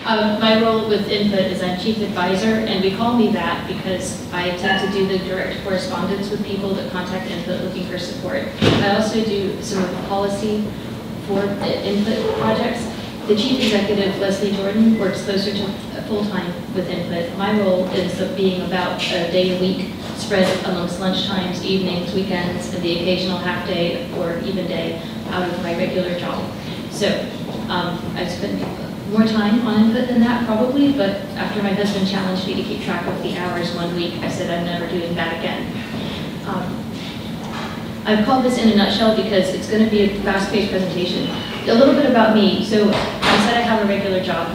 My role with Input is I'm chief advisor, and we call me that because I tend to do the direct correspondence with people that contact Input looking for support. I also do some of the policy for the Input projects. The chief executive, Leslie Jordan, works closer to full-time with Input. My role ends up being about a day a week spread amongst lunchtimes, evenings, weekends, and the occasional half day or even day out of my regular job. So I spend more time on Input than that probably, but after my husband challenged me to keep track of the hours one week, I said I'm never doing that again. I've called this in a nutshell because it's going to be a fast-paced presentation. A little bit about me. So I said I have a regular job.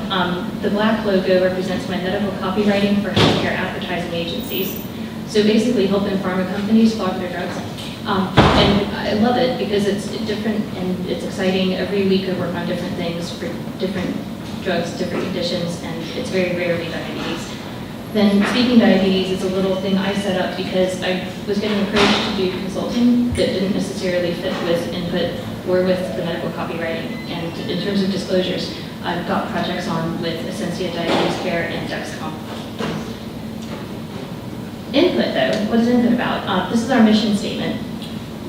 The black logo represents my medical copywriting for healthcare advertising agencies. So basically helping pharma companies blog their drugs. And I love it because it's different and it's exciting. Every week I work on different things for different drugs, different conditions, and it's very rarely diabetes. Then speaking diabetes is a little thing I set up because I was getting encouraged to do consulting that didn't necessarily fit with Input or with the medical copywriting. And in terms of disclosures, I've got projects on with Essentia Diabetes Care and Dexcom. Input though, what is Input about? This is our mission statement.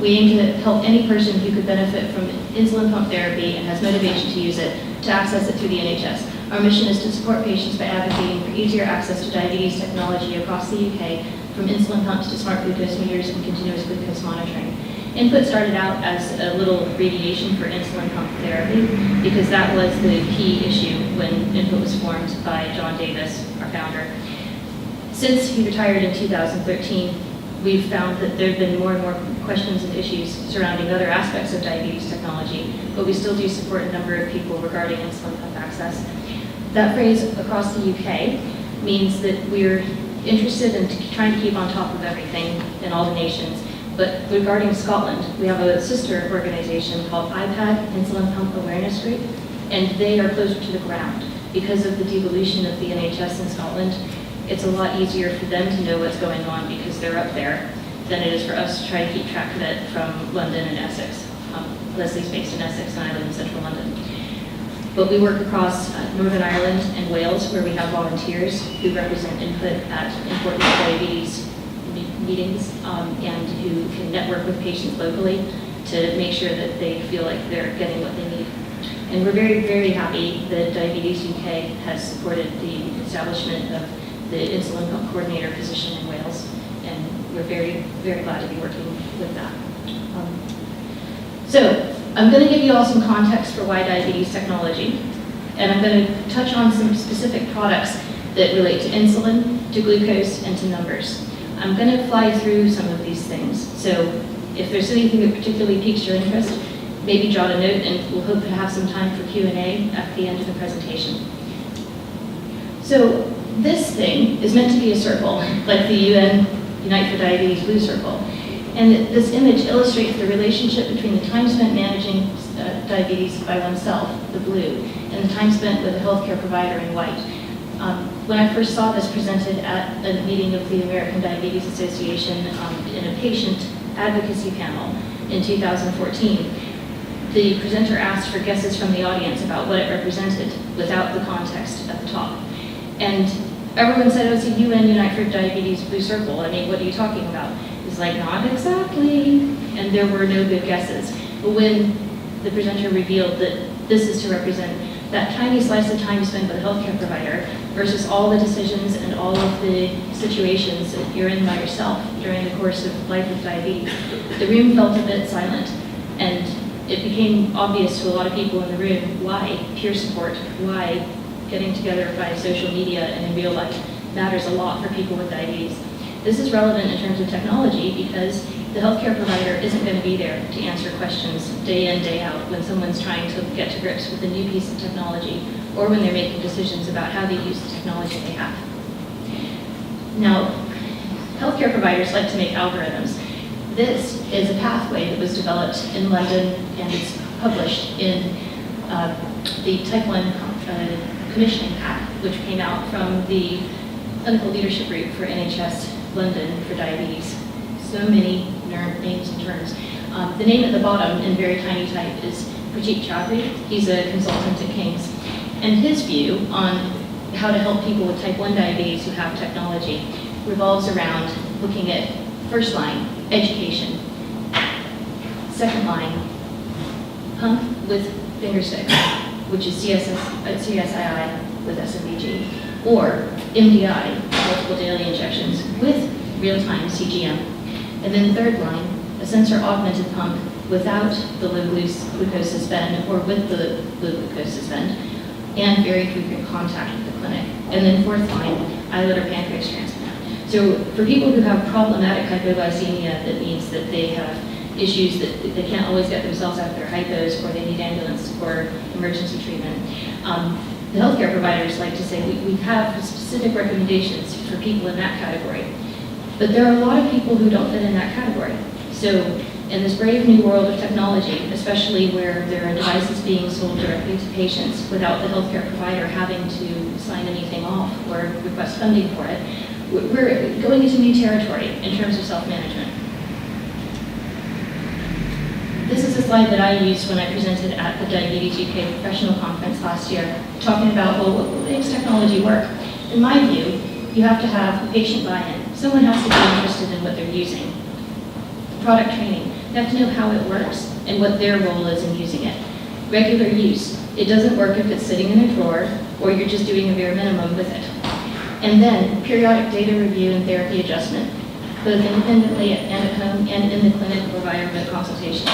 We aim to help any person who could benefit from insulin pump therapy and has motivation to use it to access it through the NHS. Our mission is to support patients by advocating for easier access to diabetes technology across the UK, from insulin pumps to smart glucose meters and continuous glucose monitoring. Input started out as a little abbreviation for insulin pump therapy because that was the key issue when Input was formed by John Davis, our founder. Since he retired in 2013, we've found that there have been more and more questions and issues surrounding other aspects of diabetes technology, but we still do support a number of people regarding insulin pump access. That phrase, across the UK, means that we're interested in trying to keep on top of everything in all the nations. But regarding Scotland, we have a sister organization called IPAD, Insulin Pump Awareness Group, and they are closer to the ground. Because of the devolution of the NHS in Scotland, it's a lot easier for them to know what's going on because they're up there than it is for us to try to keep track of it from London and Essex. Leslie's based in Essex and I live in central London. But we work across Northern Ireland and Wales where we have volunteers who represent Input at important diabetes meetings and who can network with patients locally to make sure that they feel like they're getting what they need. And we're very, very happy that Diabetes UK has supported the establishment of the insulin pump coordinator position in Wales, and we're very, very glad to be working with that. So I'm going to give you all some context for why diabetes technology, and I'm going to touch on some specific products that relate to insulin, to glucose, and to numbers. I'm going to fly through some of these things, so if there's anything that particularly piques your interest, maybe jot a note, and we'll hope to have some time for Q&A at the end of the presentation. So this thing is meant to be a circle, like the UN Unite for Diabetes blue circle. And this image illustrates the relationship between the time spent managing diabetes by oneself, the blue, and the time spent with a healthcare provider in white. When I first saw this presented at a meeting of the American Diabetes Association in a patient advocacy panel in 2014, the presenter asked for guesses from the audience about what it represented without the context at the top. And everyone said, oh, it's a UN Unite for Diabetes blue circle. I mean, what are you talking about? It's like, not exactly. And there were no good guesses. But when the presenter revealed that this is to represent that tiny slice of time spent with a healthcare provider versus all the decisions and all of the situations that you're in by yourself during the course of life with diabetes, the room felt a bit silent. And it became obvious to a lot of people in the room why peer support, why getting together by social media and in real life matters a lot for people with diabetes. This is relevant in terms of technology because the healthcare provider isn't going to be there to answer questions day in, day out when someone's trying to get to grips with a new piece of technology or when they're making decisions about how they use the technology they have. Now, healthcare providers like to make algorithms. This is a pathway that was developed in London and it's published in the Type 1 Commissioning Pack, which came out from the Clinical Leadership Group for NHS London for diabetes. So many names and terms. The name at the bottom in very tiny type is Prajeet Chaudhry. He's a consultant at King's. And his view on how to help people with type 1 diabetes who have technology revolves around looking at first line, education, second line, pump with finger sticks, which is CSII with SMBG, or MDI, multiple daily injections, with real-time CGM. And then third line, a sensor-augmented pump without the low glucose suspend or with the low glucose suspend, and very frequent contact with the clinic. And then fourth line, islet or pancreas transplant. So for people who have problematic hypoglycemia, that means that they have issues that they can't always get themselves out of their hypos, or they need ambulance or emergency treatment. The healthcare providers like to say we have specific recommendations for people in that category. But there are a lot of people who don't fit in that category. So in this brave new world of technology, especially where there are devices being sold directly to patients without the healthcare provider having to sign anything off or request funding for it, we're going into new territory in terms of self-management. This is a slide that I used when I presented at the Diabetes UK Professional Conference last year, talking about, well, what makes technology work? In my view, you have to have patient buy-in. Someone has to be interested in what they're using. Product training. You have to know how it works and what their role is in using it. Regular use. It doesn't work if it's sitting in a drawer or you're just doing a bare minimum with it. And then periodic data review and therapy adjustment, both independently and at home and in the clinic or via remote consultation.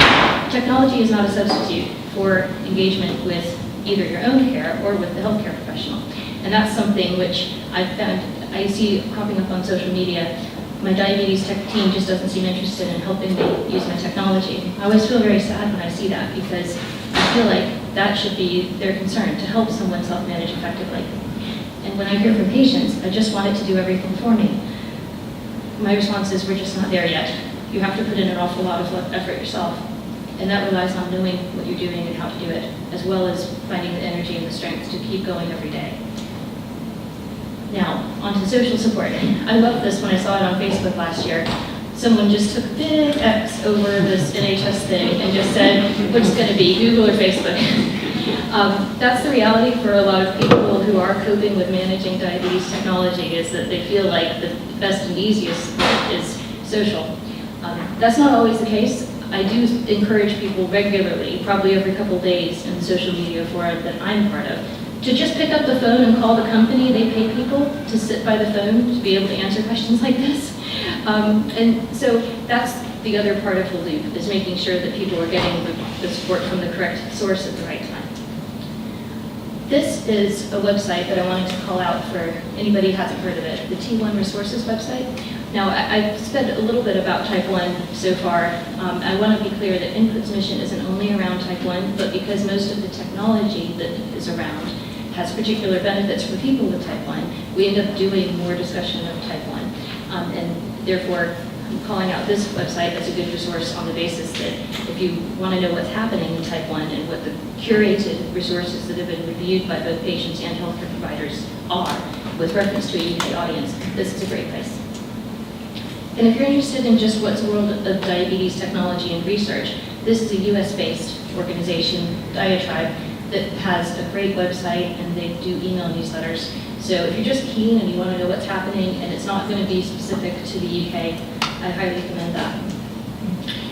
Technology is not a substitute for engagement with either your own care or with the healthcare professional. And that's something which I've found, I see cropping up on social media. My diabetes tech team just doesn't seem interested in helping me use my technology. I always feel very sad when I see that, because I feel like that should be their concern, to help someone self-manage effectively. And when I hear from patients, I just want it to do everything for me. My response is, we're just not there yet. You have to put in an awful lot of effort yourself. And that relies on knowing what you're doing and how to do it, as well as finding the energy and the strength to keep going every day. Now, on to social support. I loved this when I saw it on Facebook last year. Someone just took a big X over this NHS thing and just said, what's going to be, Google or Facebook? That's the reality for a lot of people who are coping with managing diabetes technology, is that they feel like the best and easiest is social. That's not always the case. I do encourage people regularly, probably every couple days in the social media forum that I'm part of, to just pick up the phone and call the company. They pay people to sit by the phone to be able to answer questions like this. And so that's the other part of the loop, is making sure that people are getting the support from the correct source at the right time. This is a website that I wanted to call out for anybody who hasn't heard of it, the T1 Resources website. Now, I've said a little bit about type 1 so far. I want to be clear that Input's mission isn't only around type 1, but because most of the technology that is around has particular benefits for people with type 1, we end up doing more discussion of type 1. And therefore, I'm calling out this website as a good resource on the basis that if you want to know what's happening in type 1 and what the curated resources that have been reviewed by both patients and healthcare providers are with reference to a UK audience, this is a great place. And if you're interested in just what's the world of diabetes technology and research, this is a US-based organization, Diatribe, that has a great website, and they do email newsletters. So if you're just keen and you want to know what's happening and it's not going to be specific to the UK, I highly recommend that.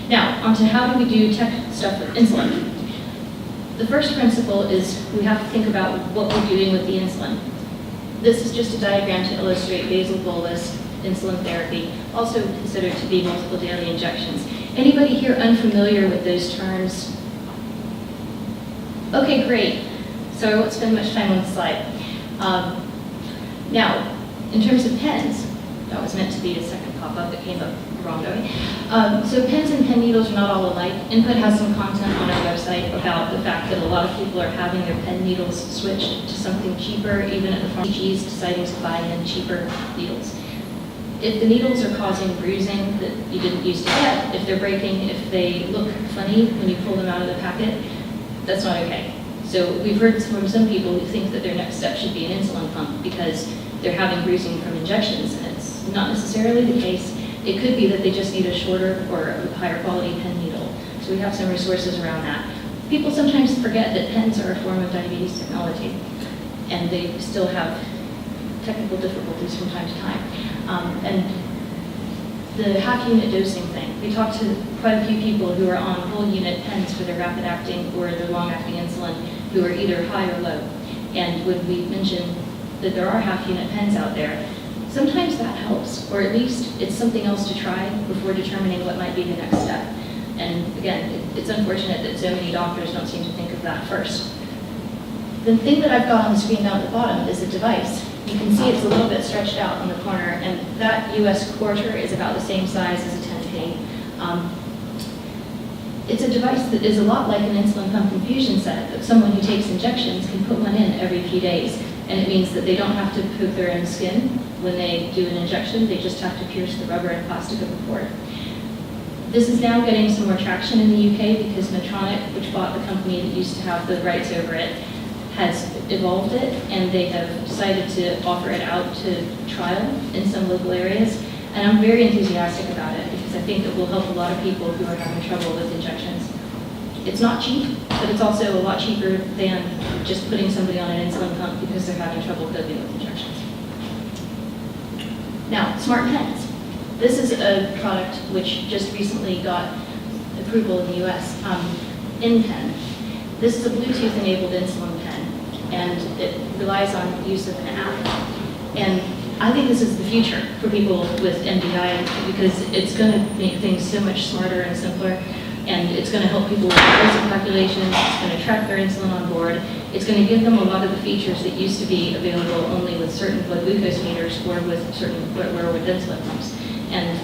Now, on to how do we do tech stuff with insulin. The first principle is we have to think about what we're doing with the insulin. This is just a diagram to illustrate basal bolus insulin therapy, also considered to be multiple daily injections. Anybody here unfamiliar with those terms? Okay, great. So I won't spend much time on the slide. Now, in terms of pens, that was meant to be a second pop-up that came up wrong way. So pens and pen needles are not all alike. Input has some content on our website about the fact that a lot of people are having their pen needles switched to something cheaper, even at the pharmacies deciding to buy in cheaper needles. If the needles are causing bruising that you didn't used to get, if they're breaking, if they look funny when you pull them out of the packet, that's not okay. So we've heard from some people who think that their next step should be an insulin pump because they're having bruising from injections, and it's not necessarily the case. It could be that they just need a shorter or a higher quality pen needle. So we have some resources around that. People sometimes forget that pens are a form of diabetes technology. and they still have technical difficulties from time to time. And the half-unit dosing thing, we talked to quite a few people who are on whole-unit pens for their rapid-acting or their long-acting insulin who are either high or low. And when we mentioned that there are half-unit pens out there, sometimes that helps, or at least it's something else to try before determining what might be the next step. And again, it's unfortunate that so many doctors don't seem to think of that first. The thing that I've got on the screen down at the bottom is a device. You can see it's a little bit stretched out on the corner, and that US quarter is about the same size as a 10p. It's a device that is a lot like an insulin pump infusion set, but someone who takes injections can put one in every few days. And it means that they don't have to poke their own skin when they do an injection, they just have to pierce the rubber and plastic of the port. This is now getting some more traction in the UK because Medtronic, which bought the company that used to have the rights over it, has evolved it, and they have decided to offer it out to trial in some local areas. And I'm very enthusiastic about it because I think it will help a lot of people who are having trouble with injections. It's not cheap, but it's also a lot cheaper than just putting somebody on an insulin pump because they're having trouble coping with injections. Now, smart pens. This is a product which just recently got approval in the US, InPen. This is a Bluetooth-enabled insulin pen, and it relies on use of an app. And I think this is the future for people with MDI because it's going to make things so much smarter and simpler, and it's going to help people with explosive populations, it's going to track their insulin on board, it's going to give them a lot of the features that used to be available only with certain blood glucose meters or with insulin pumps. And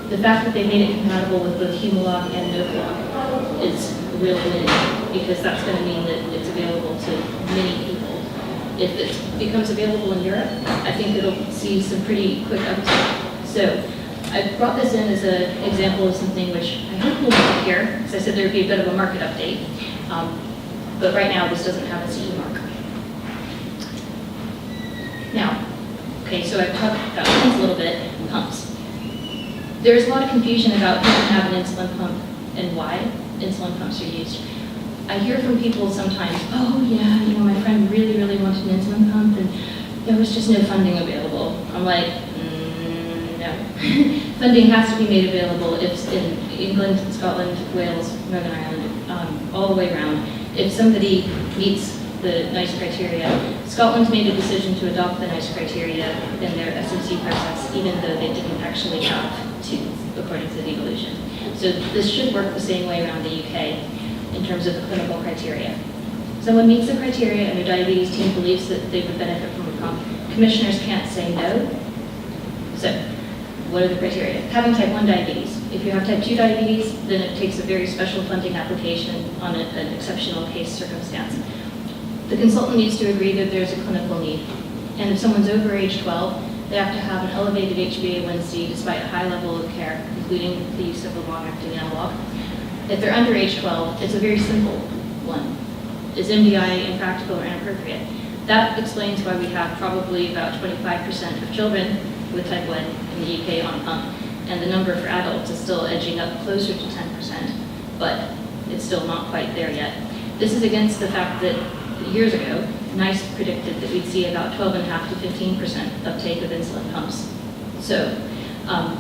the fact that they made it compatible with both Humalog and NoFlog is really winning because that's going to mean that it's available to many people. If it becomes available in Europe, I think it'll see some pretty quick uptake. So I brought this in as an example of something which I hope will make it here, because I said there would be a bit of a market update. But right now, this doesn't have a CE mark. Now, okay, so I've talked about pumps a little bit, pumps. There's a lot of confusion about who can have an insulin pump and why insulin pumps are used. I hear from people sometimes, oh yeah, my friend really, really wanted an insulin pump and there was just no funding available. I'm like, no. Funding has to be made available if it's in England, Scotland, Wales, Northern Ireland, all the way around. If somebody meets the NICE criteria, Scotland made a decision to adopt the NICE criteria in their SMC process, even though they didn't actually have to, according to the devolution. So this should work the same way around the UK in terms of the clinical criteria. Someone meets the criteria and their diabetes team believes that they would benefit from a pump. Commissioners can't say no. So what are the criteria? Having type 1 diabetes. If you have type 2 diabetes, then it takes a very special funding application on an exceptional case circumstance. The consultant needs to agree that there's a clinical need. And if someone's over age 12, they have to have an elevated HbA1c despite a high level of care, including the use of a long-acting analog. If they're under age 12, it's a very simple one. Is MDI impractical or inappropriate? That explains why we have probably about 25% of children with type 1 in the UK on pump, and the number for adults is still edging up closer to 10%, but it's still not quite there yet. This is against the fact that years ago, NICE predicted that we'd see about 12.5 to 15% uptake of insulin pumps. So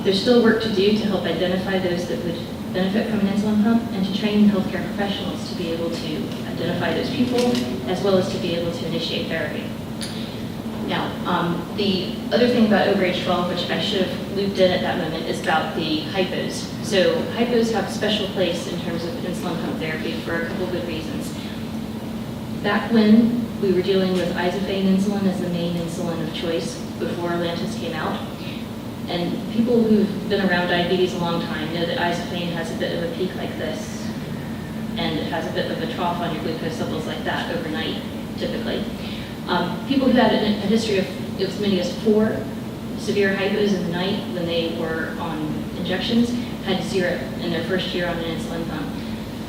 there's still work to do to help identify those that would benefit from an insulin pump and to train healthcare professionals to be able to identify those people as well as to be able to initiate therapy. Now, the other thing about over age 12, which I should have looped in at that moment, is about the hypos. So hypos have a special place in terms of insulin pump therapy for a couple of good reasons. Back when we were dealing with isophane insulin as the main insulin of choice before Lantus came out, and people who've been around diabetes a long time know that isophane has a bit of a peak like this, and it has a bit of a trough on your glucose levels like that overnight, typically. People who had a history of as many as 4 severe hypos in the night when they were on injections had 0 in their first year on an insulin pump,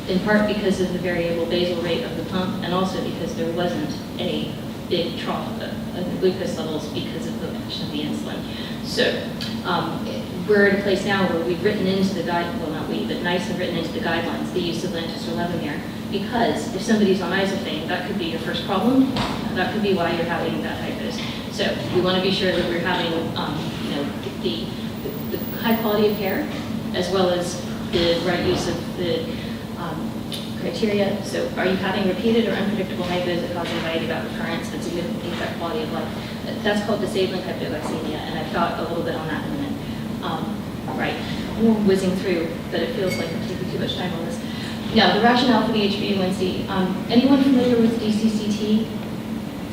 in part because of the variable basal rate of the pump and also because there wasn't a big trough of the glucose levels because of the action of the insulin. So we're at a place now where we've written into the guide, well, not we, but NICE have written into the guidelines the use of Lantus or Levemir, because if somebody's on isofane, that could be your first problem. That could be why you're having that hypos. So we want to be sure that we're having, the high quality of care, as well as the right use of the criteria. So are you having repeated or unpredictable hypos that cause anxiety about recurrence that significantly affect quality of life? That's called disabling hypoglycemia, and I've got a little bit on that in a minute. Right, we're whizzing through, but it feels like I'm taking too much time on this. Now, the rationale for the HbA1c. Anyone familiar with DCCT?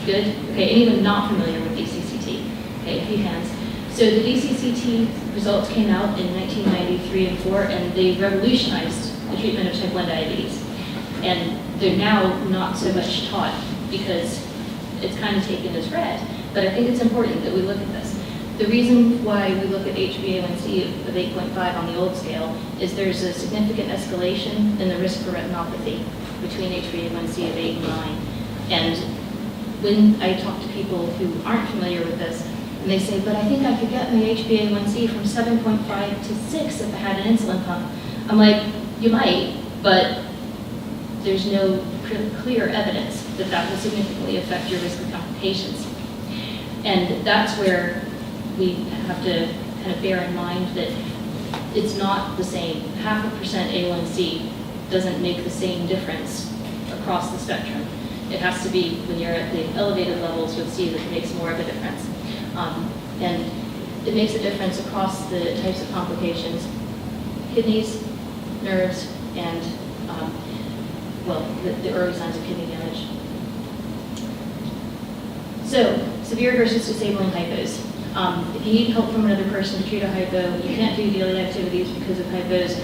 Good? Okay, anyone not familiar with DCCT? Okay, a few hands. So the DCCT results came out in 1993 and 4, and they revolutionized the treatment of type 1 diabetes. And they're now not so much taught because it's kind of taken as read. But I think it's important that we look at this. The reason why we look at HbA1c of 8.5 on the old scale is there's a significant escalation in the risk for retinopathy between HbA1c of 8 and 9. And when I talk to people who aren't familiar with this, and they say, but I think I could get my HbA1c from 7.5 to 6 if I had an insulin pump. I'm like, you might, but there's no clear evidence that that will significantly affect your risk of complications. And that's where we have to kind of bear in mind that it's not the same. 0.5% A1C doesn't make the same difference across the spectrum. It has to be when you're at the elevated levels, you'll see that it makes more of a difference. And it makes a difference across the types of complications: kidneys, nerves, and the early signs of kidney damage. So, severe versus disabling hypos. If you need help from another person to treat a hypo, you can't do daily activities because of hypos,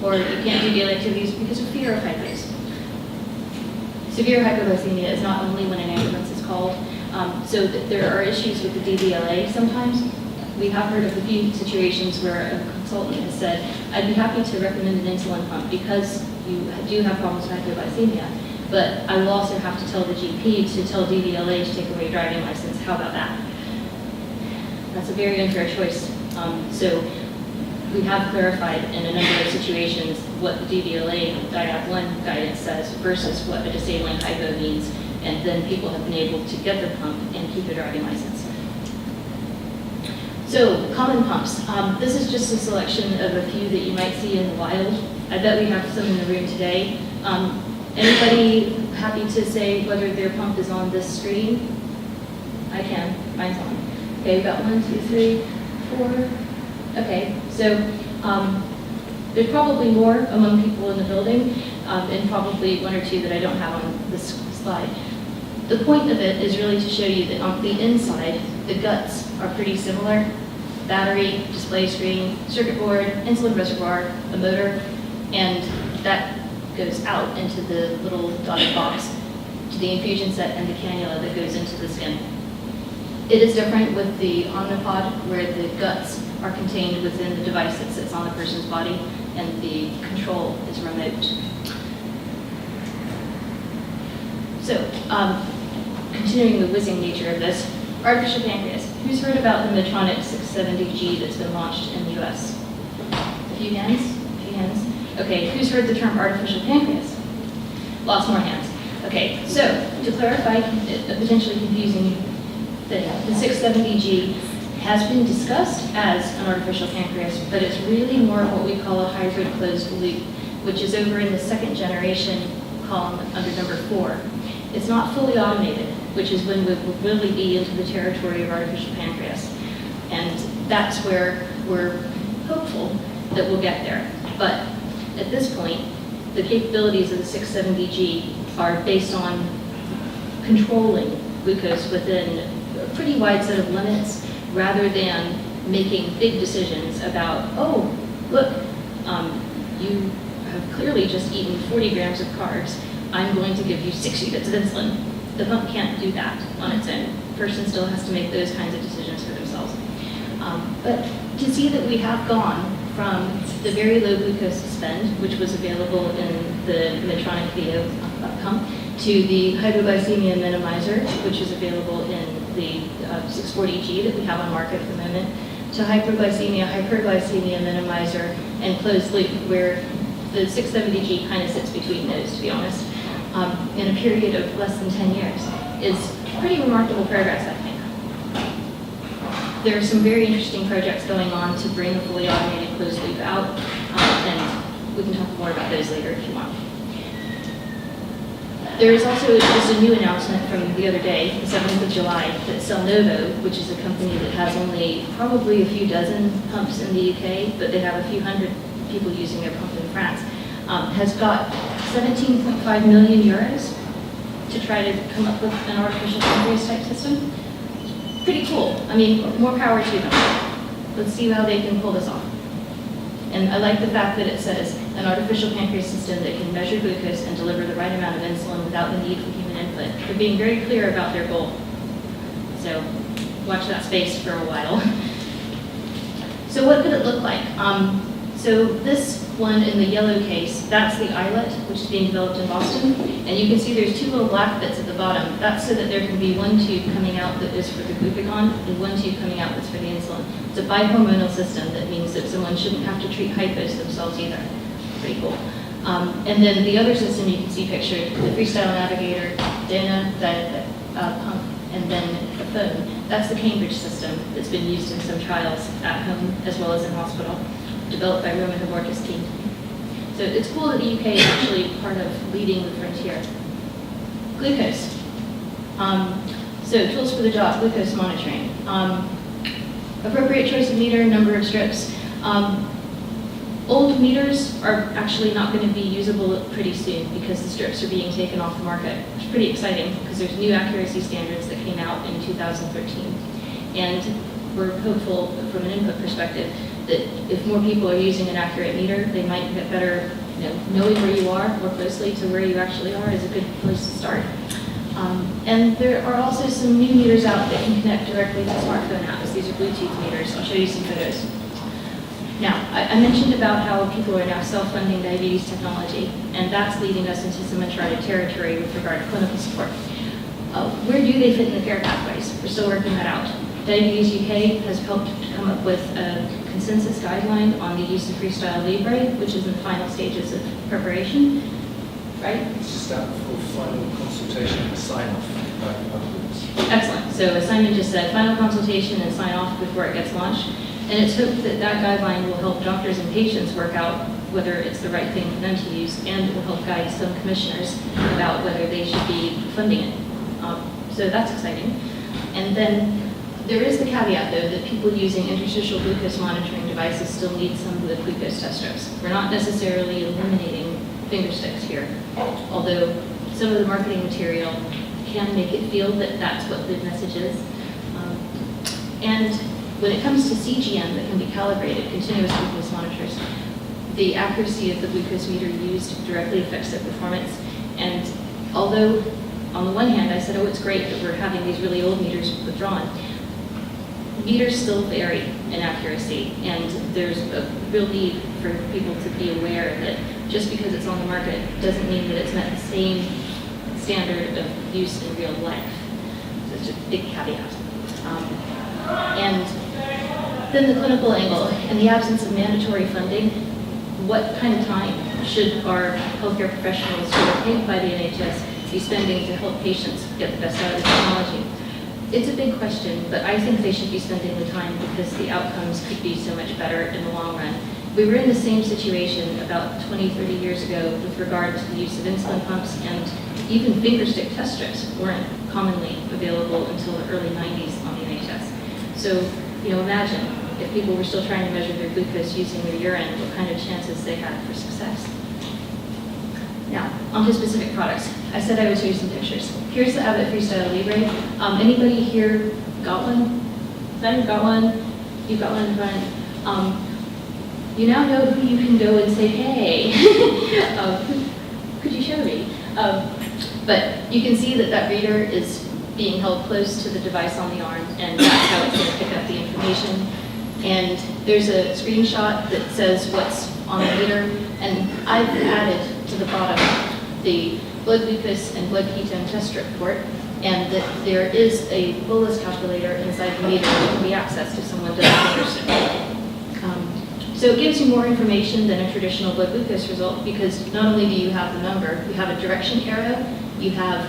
or you can't do daily activities because of fear of hypos. Severe hypoglycemia is not only when an ambulance is called, so there are issues with the DVLA sometimes. We have heard of a few situations where a consultant has said, I'd be happy to recommend an insulin pump because you do have problems with hypoglycemia, but I will also have to tell the GP to tell DVLA to take away your driving license. How about that? That's a very unfair choice. So we have clarified in a number of situations what the DVLA DIAP-1 guidance says versus what a disabling hypo means, and then people have been able to get their pump and keep their driving license. So, common pumps. This is just a selection of a few that you might see in the wild. I bet we have some in the room today. Anybody happy to say whether their pump is on this screen? I can. Mine's on. Okay, we've got 1, 2, 3, 4. Okay, so there's probably more among people in the building, and probably 1 or 2 that I don't have on this slide. The point of it is really to show you that on the inside, the guts are pretty similar. Battery, display screen, circuit board, insulin reservoir, a motor, and that goes out into the little dotted box to the infusion set and the cannula that goes into the skin. It is different with the Omnipod, where the guts are contained within the device that sits on the person's body, and the control is remote. So, continuing the whizzing nature of this, artificial pancreas. Who's heard about the Medtronic 670G that's been launched in the US? A few hands? A few hands? Okay, who's heard the term artificial pancreas? Lots more hands. Okay, so to clarify a potentially confusing thing, the 670G has been discussed as an artificial pancreas, but it's really more what we call a hybrid closed loop, which is over in the second generation column under number 4. It's not fully automated, which is when we will really be into the territory of artificial pancreas. And that's where we're hopeful that we'll get there. But at this point, the capabilities of the 670G are based on controlling glucose within a pretty wide set of limits, rather than making big decisions about, oh, look, you have clearly just eaten 40 grams of carbs. I'm going to give you 6 units of insulin. The pump can't do that on its own. The person still has to make those kinds of decisions for themselves. But to see that we have gone from the very low glucose suspend, which was available in the Medtronic Veo pump, to the hypoglycemia minimizer, which is available in the 640G that we have on market at the moment, to hyperglycemia, hyperglycemia minimizer, and closed loop, where the 670G kind of sits between those, to be honest, in a period of less than 10 years, is pretty remarkable progress, I think. There are some very interesting projects going on to bring a fully automated closed loop out, and we can talk more about those later if you want. There is also just a new announcement from the other day, the 7th of July, that Cellnovo, which is a company that has only probably a few dozen pumps in the UK, but they have a few hundred people using their pump in France, has got 17.5 million euros to try to come up with an artificial pancreas type system. Pretty cool. I mean, more power to them. Let's see how they can pull this off. And I like the fact that it says an artificial pancreas system that can measure glucose and deliver the right amount of insulin without the need for human input. They're being very clear about their goal. So watch that space for a while. So what could it look like? So this one in the yellow case, that's the islet, which is being developed in Boston. And you can see there's two little black bits at the bottom. That's so that there can be one tube coming out that is for the glucagon and one tube coming out that's for the insulin. It's a bihormonal system that means that someone shouldn't have to treat hypos themselves either. Pretty cool. And then the other system you can see pictured, the Freestyle Navigator, Dana, pump, and then the phone. That's the Cambridge system that's been used in some trials at home as well as in hospital, developed by Roman Havorka's team. So it's cool that the UK is actually part of leading the frontier. Glucose. So tools for the job, glucose monitoring. Appropriate choice of meter, number of strips. Old meters are actually not going to be usable pretty soon because the strips are being taken off the market. It's pretty exciting because there's new accuracy standards that came out in 2013. And we're hopeful from an input perspective that if more people are using an accurate meter, they might get better, knowing where you are more closely to where you actually are is a good place to start. And there are also some new meters out that can connect directly to smartphone apps. These are Bluetooth meters. I'll show you some photos. Now, I mentioned about how people are now self-funding diabetes technology, and that's leading us into some uncharted territory with regard to clinical support. Where do they fit in the care pathways? We're still working that out. Diabetes UK has helped to come up with a consensus guideline on the use of Freestyle Libre, which is in the final stages of preparation, right? It's just that for final consultation and sign-off. Excellent. So as Simon just said, final consultation and sign-off before it gets launched. And it's hoped that that guideline will help doctors and patients work out whether it's the right thing for them to use, and it will help guide some commissioners about whether they should be funding it. So that's exciting. And then there is the caveat, though, that people using interstitial glucose monitoring devices still need some of the glucose test strips. We're not necessarily eliminating finger sticks here, although some of the marketing material can make it feel that that's what the message is. And when it comes to CGM that can be calibrated, continuous glucose monitors, the accuracy of the glucose meter used directly affects their performance. And although on the one hand I said, oh, it's great that we're having these really old meters withdrawn, meters still vary in accuracy, and there's a real need for people to be aware that just because it's on the market doesn't mean that it's met the same standard of use in real life. So it's just a big caveat. And then the clinical angle. In the absence of mandatory funding, what kind of time should our healthcare professionals who are paid by the NHS be spending to help patients get the best out of the technology? It's a big question, but I think they should be spending the time because the outcomes could be so much better in the long run. We were in the same situation about 20, 30 years ago with regard to the use of insulin pumps, and even finger stick test strips weren't commonly available until the early 90s on the NHS. So, imagine if people were still trying to measure their glucose using their urine, what kind of chances they had for success. Now, onto specific products. I said I would show you some pictures. Here's the Abbott Freestyle Libre. Anybody here got one? Simon got one? You've got one in front. You now know who you can go and say, hey, could you show me? But you can see that reader is being held close to the device on the arm, and that's how it's going to pick up the information. And there's a screenshot that says what's on the meter, and I've added to the bottom the blood glucose and blood ketone test strip report, and that there is a bolus calculator inside the meter that can be accessed if someone doesn't understand. So it gives you more information than a traditional blood glucose result, because not only do you have the number, you have a direction arrow, you have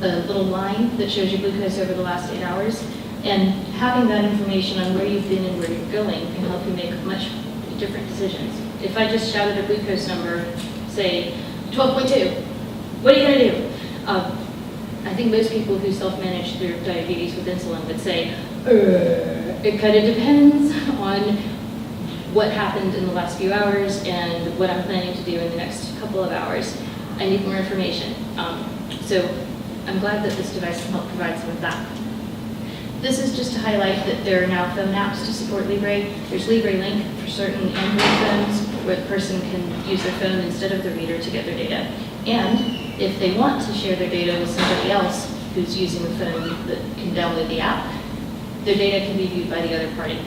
a little line that shows your glucose over the last 8 hours, and having that information on where you've been and where you're going can help you make much different decisions. If I just shouted a glucose number, say 12.2, what are you going to do? I think most people who self-manage their diabetes with insulin would say, it kind of depends on what happened in the last few hours and what I'm planning to do in the next couple of hours. I need more information. So I'm glad that this device can help provide some of that. This is just to highlight that there are now phone apps to support Libre. There's Libre Link for certain Android phones where the person can use their phone instead of the reader to get their data. And if they want to share their data with somebody else who's using the phone that can download the app, their data can be viewed by the other party.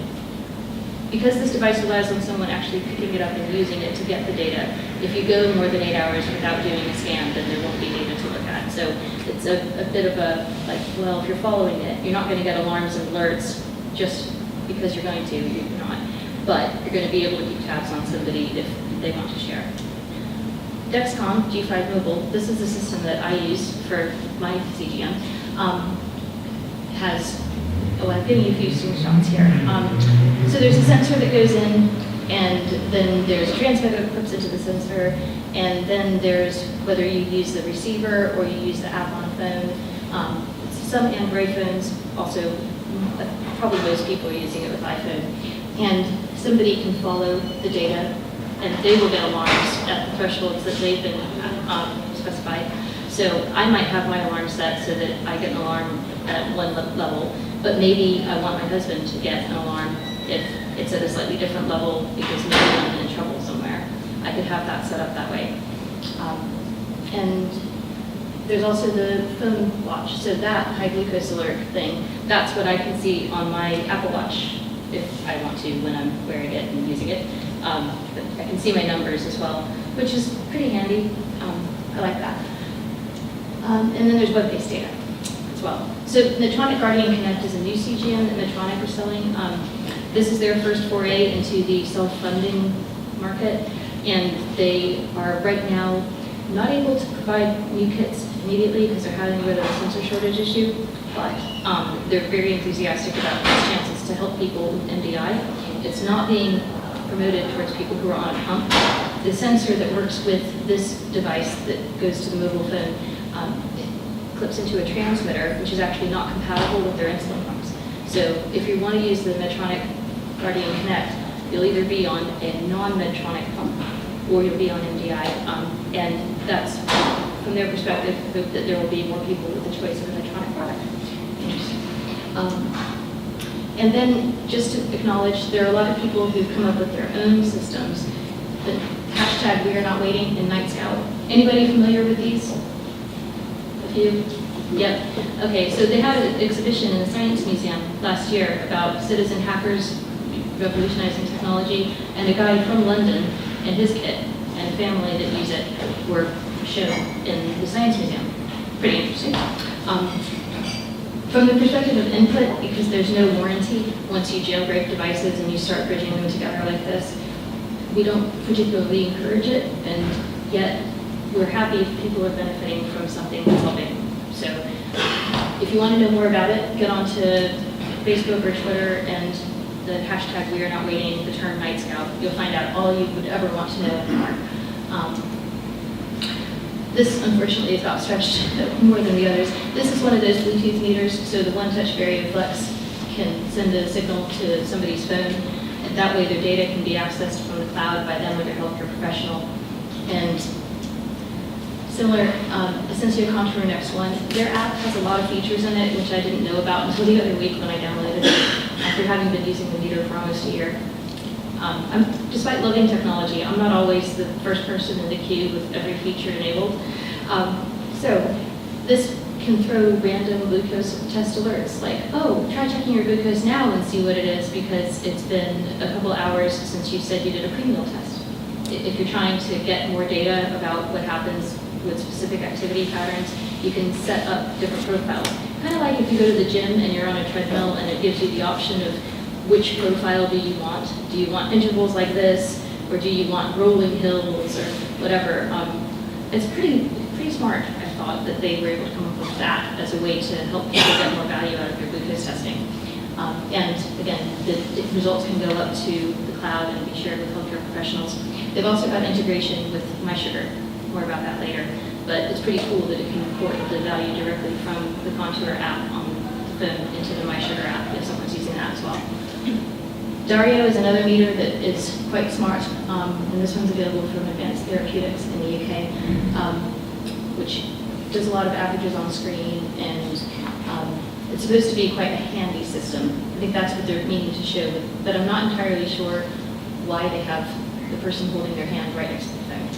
Because this device relies on someone actually picking it up and using it to get the data, if you go more than 8 hours without doing a scan, then there won't be data to look at. So it's a bit of a, like, well, if you're following it, you're not going to get alarms and alerts just because you're going to, you're not. But you're going to be able to keep tabs on somebody if they want to share. Dexcom G5 Mobile, this is the system that I use for my CGM, has, oh, I'm giving you a few screenshots here. So there's a sensor that goes in, and then there's a transmitter that clips into the sensor, and then there's whether you use the receiver or you use the app on a phone. Some Android phones also, probably most people are using it with iPhone, and somebody can follow the data, and they will get alarms at the thresholds that they've been specified. So I might have my alarm set so that I get an alarm at one level, but maybe I want my husband to get an alarm if it's at a slightly different level because maybe I'm in trouble somewhere. I could have that set up that way. And there's also the phone watch. So that high glucose alert thing, that's what I can see on my Apple Watch if I want to when I'm wearing it and using it. But I can see my numbers as well, which is pretty handy. I like that. And then there's web-based data as well. So Medtronic Guardian Connect is a new CGM that Medtronic are selling. This is their first foray into the self-funding market, and they are right now not able to provide new kits immediately because they're having a bit of a sensor shortage issue, but they're very enthusiastic about these chances to help people with MDI. It's not being promoted towards people who are on a pump. The sensor that works with this device that goes to the mobile phone it clips into a transmitter, which is actually not compatible with their insulin pumps. So if you want to use the Medtronic Guardian Connect, you'll either be on a non-Medtronic pump or you'll be on MDI. And that's, from their perspective, hope that there will be more people with the choice of a Medtronic product. Interesting. And then just to acknowledge, there are a lot of people who've come up with their own systems. The hashtag We Are Not Waiting and Night Scout. Anybody familiar with these? A few? Yep. Okay, so they had an exhibition in the Science Museum last year about citizen hackers revolutionizing technology, and a guy from London and his kit and a family that use it were shown in the Science Museum. Pretty interesting. From the perspective of input, because there's no warranty once you jailbreak devices and you start bridging them together like this, we don't particularly encourage it, and yet we're happy if people are benefiting from something that's helping. So if you want to know more about it, get onto Facebook or Twitter and the hashtag We Are Not Waiting, the term Night Scout. You'll find out all you would ever want to know and more. This, unfortunately, is outstretched more than the others. This is one of those Bluetooth meters, so the one-touch VarioFlex can send a signal to somebody's phone, and that way their data can be accessed from the cloud by them or their healthcare professional. And similar, Essensio Contour Next One, their app has a lot of features in it, which I didn't know about until the other week when I downloaded it, after having been using the meter for almost a year. Despite loving technology, I'm not always the first person in the queue with every feature enabled. So this can throw random glucose test alerts like, oh, try checking your glucose now and see what it is because it's been a couple hours since you said you did a pre-meal test. If you're trying to get more data about what happens with specific activity patterns, you can set up different profiles. Kind of like if you go to the gym and you're on a treadmill and it gives you the option of which profile do you want. Do you want intervals like this, or do you want rolling hills or whatever? It's pretty smart, I thought, that they were able to come up with that as a way to help people get more value out of their glucose testing. And again, the results can go up to the cloud and be shared with healthcare professionals. They've also got integration with MySugar. More about that later. But it's pretty cool that it can import the value directly from the Contour app on the phone into the MySugar app if someone's using that as well. Dario is another meter that is quite smart, and this one's available from Advanced Therapeutics in the UK, which does a lot of averages on screen, and it's supposed to be quite a handy system. I think that's what they're meaning to show, but I'm not entirely sure why they have the person holding their hand right next to the phone.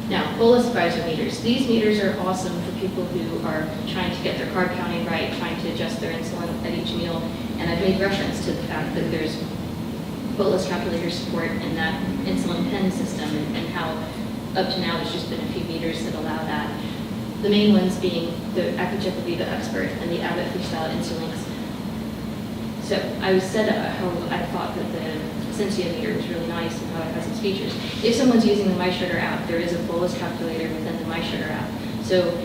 Now, bolus advisor meters. These meters are awesome for people who are trying to get their carb counting right, trying to adjust their insulin at each meal, and I've made reference to the fact that there's bolus calculator support in that insulin pen system, and how up to now there's just been a few meters that allow that. The main ones being the Accu-Chek Viva Expert and the Abbott Freestyle Insulinks. So I said how I thought that the Sensia meter was really nice and how it has its features. If someone's using the MySugar app, there is a bolus calculator within the MySugar app. So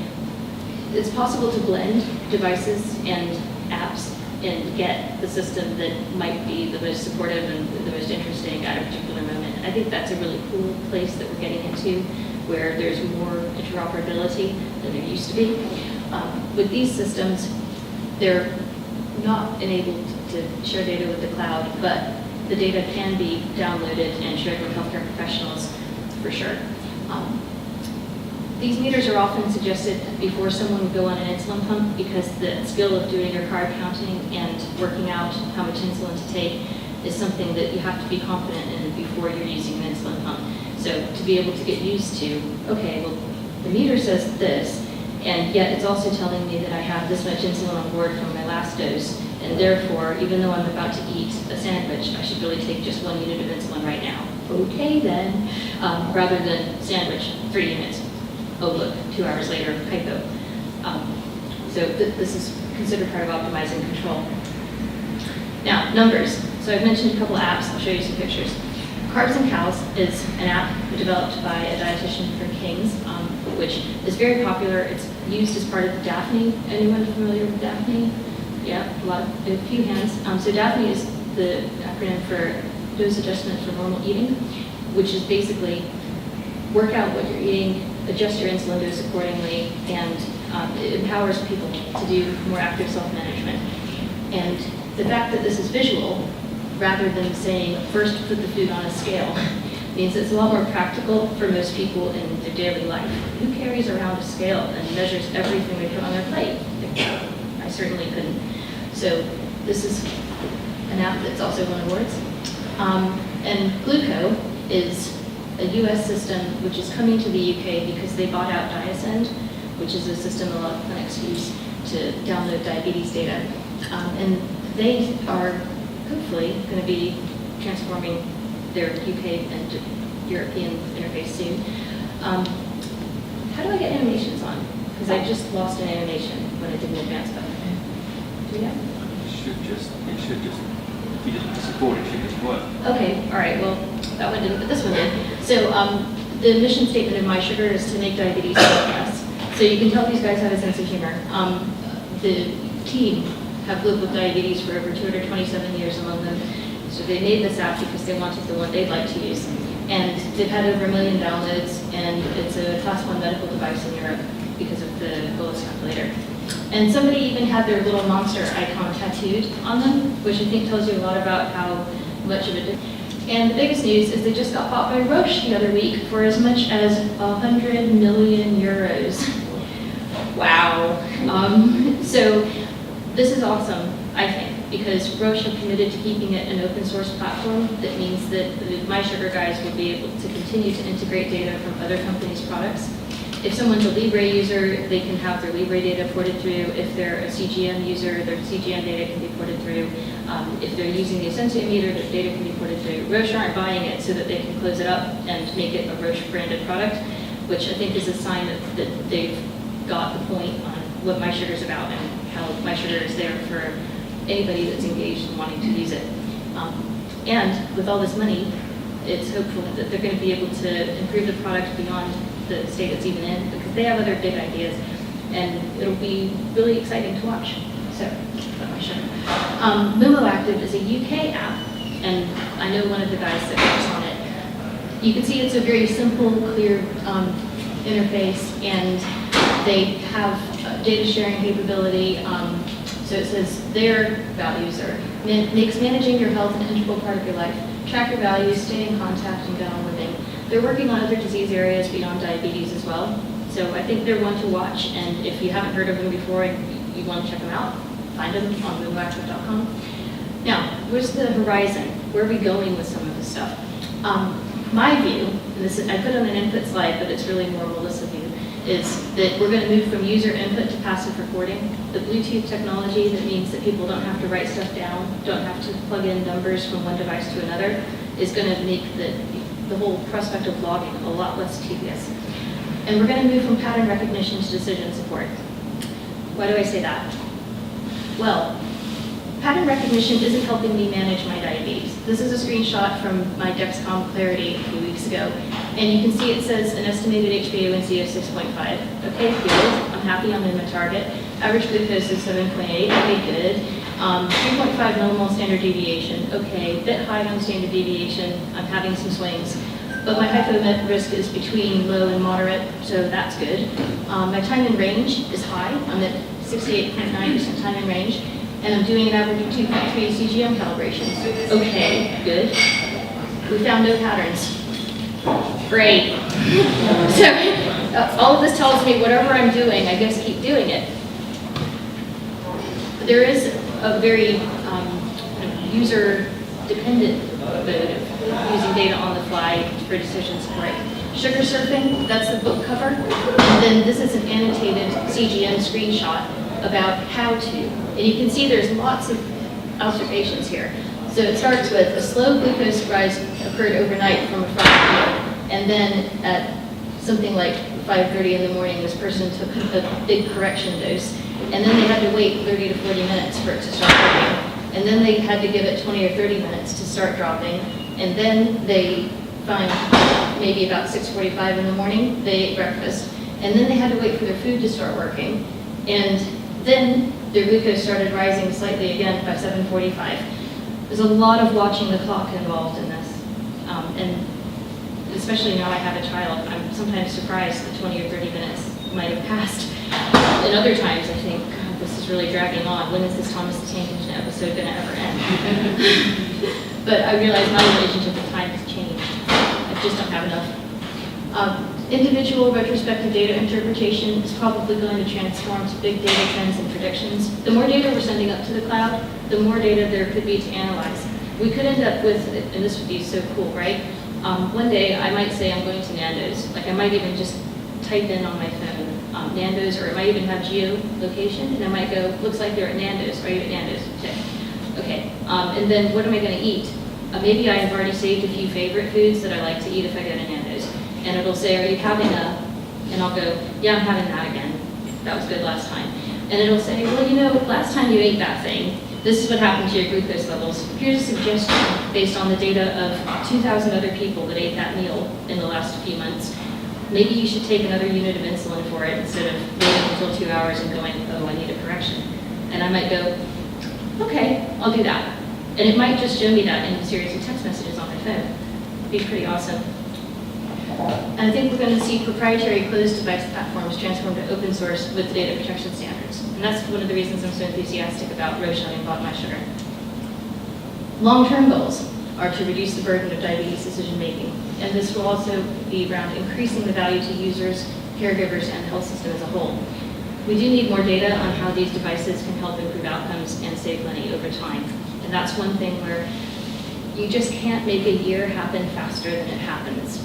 it's possible to blend devices and apps and get the system that might be the most supportive and the most interesting at a particular moment. I think that's a really cool place that we're getting into, where there's more interoperability than there used to be. With these systems, they're not enabled to share data with the cloud, but the data can be downloaded and shared with healthcare professionals for sure. These meters are often suggested before someone would go on an insulin pump, because the skill of doing your carb counting and working out how much insulin to take is something that you have to be confident in before you're using an insulin pump. So to be able to get used to, okay, well, the meter says this, and yet it's also telling me that I have this much insulin on board from my last dose, and therefore, even though I'm about to eat a sandwich, I should really take just 1 unit of insulin right now. Okay then, rather than sandwich, 3 units. Oh look, 2 hours later, hypo. So this is considered part of optimizing control. Now, numbers. So I've mentioned a couple apps. I'll show you some pictures. Carbs and Cows is an app developed by a dietitian from King's, which is very popular. It's used as part of the Daphne. Anyone familiar with Daphne? Yeah, a few hands. So Daphne is the acronym for Dose Adjustment for Normal Eating, which is basically work out what you're eating, adjust your insulin dose accordingly, and it empowers people to do more active self-management. And the fact that this is visual, rather than saying, first put the food on a scale, means it's a lot more practical for most people in their daily life. Who carries around a scale and measures everything they put on their plate? I certainly couldn't. So this is an app that's also won awards. And Gluco is a US system which is coming to the UK because they bought out Diasend, which is a system a lot of clinics use to download diabetes data. And they are hopefully going to be transforming their UK and European interface soon. How do I get animations on? Because I just lost an animation when I did an advanced button. Do we have? It should just, if you just support it, should just work. Okay, all right, well, that one didn't, but this one did. So the mission statement of MySugar is to make diabetes less. So you can tell these guys have a sense of humor. The team have lived with diabetes for over 227 years among them. So they made this app because they wanted the one they'd like to use. And they've had over 1 million downloads, and it's a class 1 medical device in Europe because of the bolus calculator. And somebody even had their little monster icon tattooed on them, which I think tells you a lot about how much of it. And the biggest news is they just got bought by Roche the other week for as much as 100 million euros. Wow. So this is awesome, I think, because Roche have committed to keeping it an open source platform. That means that the MySugar guys will be able to continue to integrate data from other companies' products. If someone's a Libre user, they can have their Libre data ported through. If they're a CGM user, their CGM data can be ported through. If they're using the Sensia meter, their data can be ported through. Roche aren't buying it so that they can close it up and make it a Roche branded product, which I think is a sign that they've got the point on what My Sugar is about and how My Sugar is there for anybody that's engaged in wanting to use it. And with all this money, it's hopeful that they're going to be able to improve the product beyond the state it's even in, because they have other big ideas, and it'll be really exciting to watch. So, that's My Sugar. Mimo Active is a UK app, and I know one of the guys that works on it. You can see it's a very simple, clear interface, and they have data sharing capability. So it says their values are, makes managing your health an integral part of your life. Track your values, stay in contact, and get on living. They're working on other disease areas beyond diabetes as well. So I think they're one to watch, and if you haven't heard of them before and you want to check them out, find them on moveactive.com. Now, where's the horizon? Where are we going with some of this stuff? My view, and this is, I put on an input slide, but it's really more Melissa view, is that we're going to move from user input to passive recording. The Bluetooth technology that means that people don't have to write stuff down, don't have to plug in numbers from one device to another, is going to make the whole prospect of logging a lot less tedious. And we're going to move from pattern recognition to decision support. Why do I say that? Well, pattern recognition isn't helping me manage my diabetes. This is a screenshot from my Dexcom Clarity a few weeks ago, and you can see it says an estimated HbA1c of 6.5. Okay, good. I'm happy I'm in my target. Average glucose is 7.8. Okay, good. 3.5 normal standard deviation. Okay, bit high on standard deviation. I'm having some swings. But my hypomet risk is between low and moderate, so that's good. My time in range is high. I'm at 68.9% time in range, and I'm doing an average of 2.3 CGM calibrations. Okay, good. We found no patterns. Great. So all of this tells me whatever I'm doing, I guess keep doing it. There is a very user-dependent mode of using data on the fly for decision support. Sugar surfing, that's the book cover. And then this is an annotated CGM screenshot about how to. And you can see there's lots of observations here. So it starts with a slow glucose rise occurred overnight from a fried meal. And then at something like 5:30 in the morning, this person took a big correction dose. And then they had to wait 30 to 40 minutes for it to start working. And then they had to give it 20 or 30 minutes to start dropping. And then they find maybe about 6:45 in the morning, they ate breakfast. And then they had to wait for their food to start working. And then their glucose started rising slightly again by 7:45. There's a lot of watching the clock involved in this. And especially now I have a child, I'm sometimes surprised that 20 or 30 minutes might have passed. And other times I think, God, this is really dragging on. When is this Thomas the Tank Engine episode going to ever end? But I realize my relationship with time has changed. I just don't have enough. Individual retrospective data interpretation is probably going to transform to big data trends and predictions. The more data we're sending up to the cloud, the more data there could be to analyze. We could end up with, and this would be so cool, right? One day I might say I'm going to Nando's. Like I might even just type in on my phone Nando's, or it might even have geolocation, and I might go, looks like they're at Nando's. Are you at Nando's? Check. Okay. And then what am I going to eat? Maybe I have already saved a few favorite foods that I like to eat if I go to Nando's. And it'll say, are you having and I'll go, yeah, I'm having that again. That was good last time. And it'll say, well, you know, last time you ate that thing, this is what happened to your glucose levels. Here's a suggestion based on the data of 2,000 other people that ate that meal in the last few months. Maybe you should take another unit of insulin for it instead of waiting until 2 hours and going, oh, I need a correction. And I might go, okay, I'll do that. And it might just show me that in a series of text messages on my phone. It'd be pretty awesome. And I think we're going to see proprietary closed device platforms transform to open source with data protection standards. And that's one of the reasons I'm so enthusiastic about Roche having bought My Sugar. Long-term goals are to reduce the burden of diabetes decision making. And this will also be around increasing the value to users, caregivers, and the health system as a whole. We do need more data on how these devices can help improve outcomes and save money over time. And that's one thing where you just can't make a year happen faster than it happens.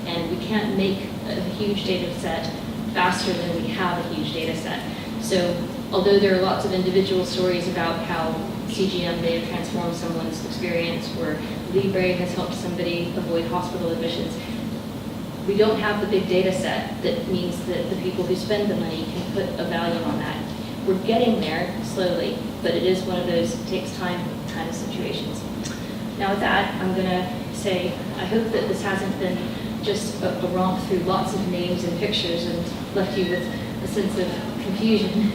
And we can't make a huge data set faster than we have a huge data set. So although there are lots of individual stories about how CGM may have transformed someone's experience, or Libre has helped somebody avoid hospital admissions, we don't have the big data set that means that the people who spend the money can put a value on that. We're getting there slowly, but it is one of those takes time kind of situations. Now with that, I'm going to say I hope that this hasn't been just a romp through lots of names and pictures and left you with a sense of confusion.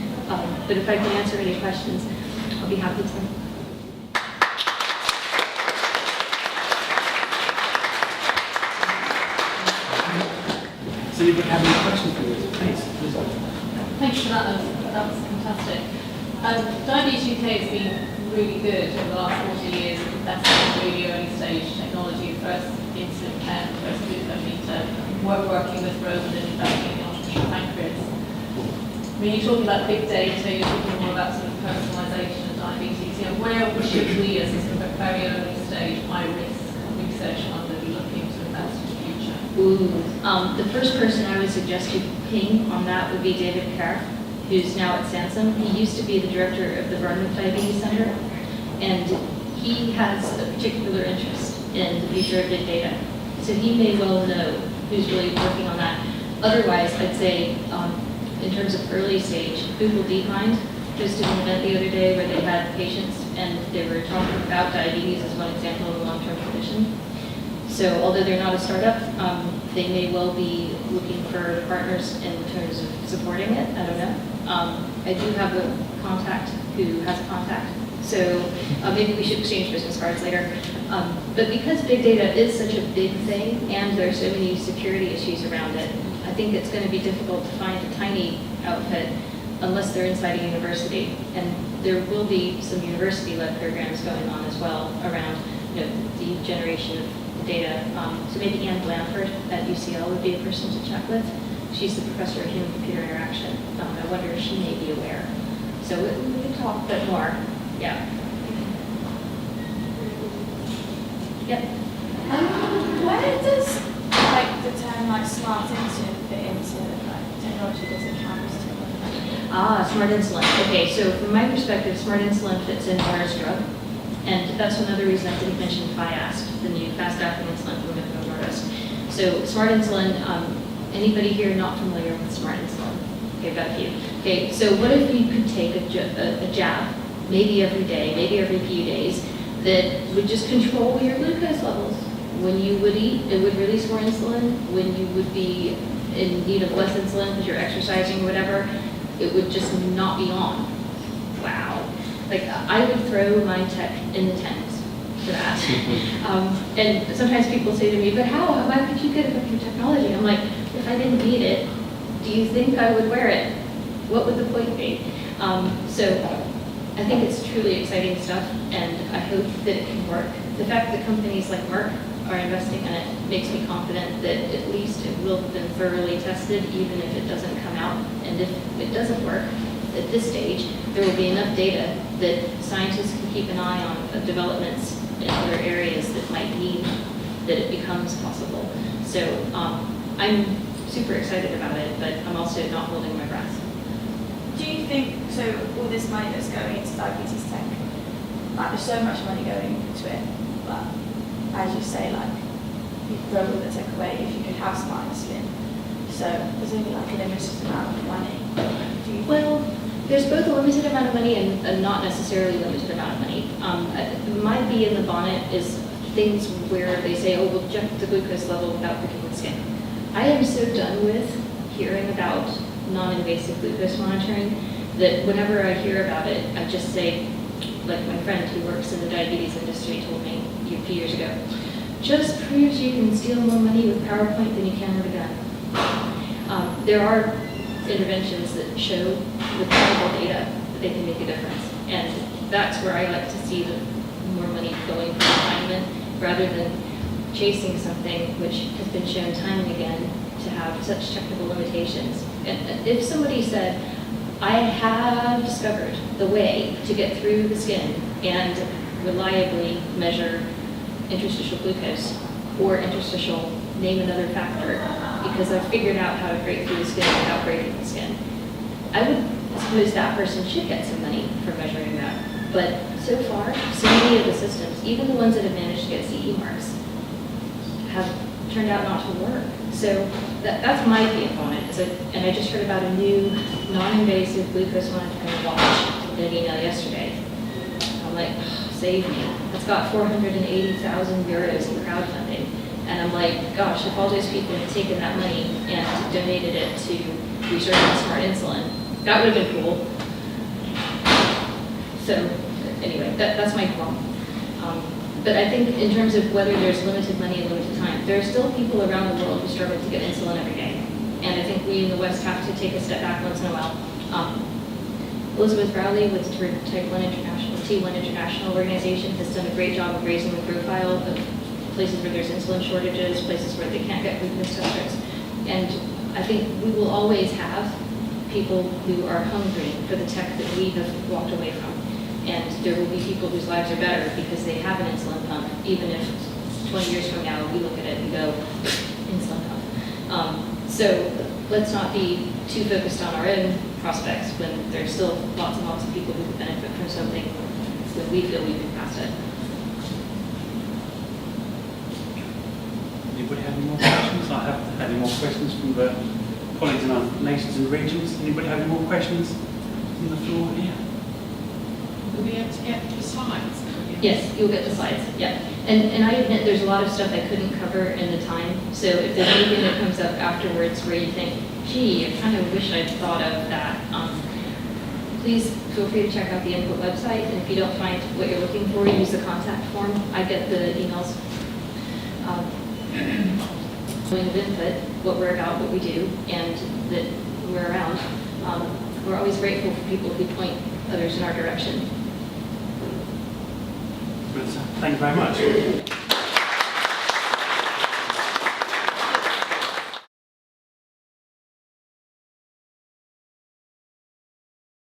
But if I can answer any questions, I'll be happy to. So you would have any questions for us, please? Thanks for that. That was fantastic. Diabetes UK has been really good over the last 40 years of investing in really early stage technology, first insulin pen, first glucometer. We're working with Rosen and investing in the artificial pancreas. When you're talking about big data, you're talking more about sort of personalisation of diabetes. You know, where should we, as a sort of very early stage, high risk research fund, be looking to invest in the future? Ooh, the first person I would suggest you ping on that would be David Kerr, who's now at Sansom. He used to be the director of the Burden Diabetes Center, and he has a particular interest in the future of big data. So he may well know who's really working on that. Otherwise, I'd say, in terms of early stage, Google DeepMind hosted an event the other day where they had patients and they were talking about diabetes as one example of a long-term condition. So although they're not a startup, they may well be looking for partners in terms of supporting it. I don't know. I do have a contact who has a contact. So maybe we should exchange business cards later. But because big data is such a big thing and there are so many security issues around it, I think it's going to be difficult to find a tiny outfit unless they're inside a university. And there will be some university-led programs going on as well around the generation of data. So maybe Anne Blanford at UCL would be a person to check with. She's the professor of human-computer interaction. I wonder if she may be aware. So we can talk a bit more. Yeah. Yep. Where does the term smart insulin fit into technology? Does it have technology? Smart insulin. Okay, so from my perspective, smart insulin fits in more as a drug. And that's another reason I didn't mention FIAST, the new fast-acting insulin from Novo Nordisk. So smart insulin, anybody here not familiar with smart insulin? Okay, got a few. Okay, so what if you could take a jab, maybe every day, maybe every few days, that would just control your glucose levels? When you would eat, it would release more insulin. When you would be in need of less insulin because you're exercising or whatever, it would just not be on. Wow. I would throw my tech in the tent for that. And sometimes people say to me, but how? Why would you get it from your technology? I'm like, if I didn't need it, do you think I would wear it? What would the point be? So I think it's truly exciting stuff, and I hope that it can work. The fact that companies like Merck are investing in it makes me confident that at least it will have been thoroughly tested, even if it doesn't come out. And if it doesn't work, at this stage, there will be enough data that scientists can keep an eye on developments in other areas that might mean that it becomes possible. So I'm super excited about it, but I'm also not holding my breath. Do you think, so all this money that's going into diabetes tech, there's so much money going into it, but as you say, you throw all the tech away if you could have smart insulin. So there's only a limited amount of money. Well, there's both a limited amount of money and a not necessarily limited amount of money. My bee in the bonnet is things where they say, oh, we'll check the glucose level without pricking the skin. I am so done with hearing about non-invasive glucose monitoring that whenever I hear about it, I just say, like my friend who works in the diabetes industry told me a few years ago, just proves you can steal more money with PowerPoint than you can with a gun. There are interventions that show with clinical data that they can make a difference. And that's where I like to see the more money going for refinement rather than chasing something which has been shown time and again to have such technical limitations. And if somebody said, I have discovered the way to get through the skin and reliably measure interstitial glucose or interstitial, name another factor, because I've figured out how to break through the skin without breaking the skin, I would suppose that person should get some money for measuring that. But so far, so many of the systems, even the ones that have managed to get CE marks, have turned out not to work. So that's my take on it. And I just heard about a new non-invasive glucose monitoring watch in an email yesterday. I'm like, oh, save me. It's got 480,000 euros in crowdfunding. And I'm like, gosh, if all those people had taken that money and donated it to research on smart insulin, that would have been cool. So anyway, that's my point. But I think in terms of whether there's limited money and limited time, there are still people around the world who struggle to get insulin every day. And I think we in the West have to take a step back once in a while. Elizabeth Rowley with her Type 1 International, T1 International organization has done a great job of raising the profile of places where there's insulin shortages, places where they can't get glucose testers. And I think we will always have people who are hungry for the tech that we have walked away from. And there will be people whose lives are better because they have an insulin pump, even if 20 years from now we look at it and go, insulin pump. So let's not be too focused on our own prospects when there's still lots and lots of people who could benefit from something when we feel we've been past it. Anybody have any more questions? I haven't had any more questions from the colleagues in our nations and regions. Anybody have any more questions on the floor here? Will we be able to get the slides? Yes, you'll get the slides, yeah. And I admit there's a lot of stuff I couldn't cover in the time, so if there's anything that comes up afterwards where you think, gee, I kind of wish I'd thought of that, please feel free to check out the input website, and if you don't find what you're looking for, use the contact form. I get the emails with input, what we're about, what we do, and that we're around. We're always grateful for people who point others in our direction. Thank you very much.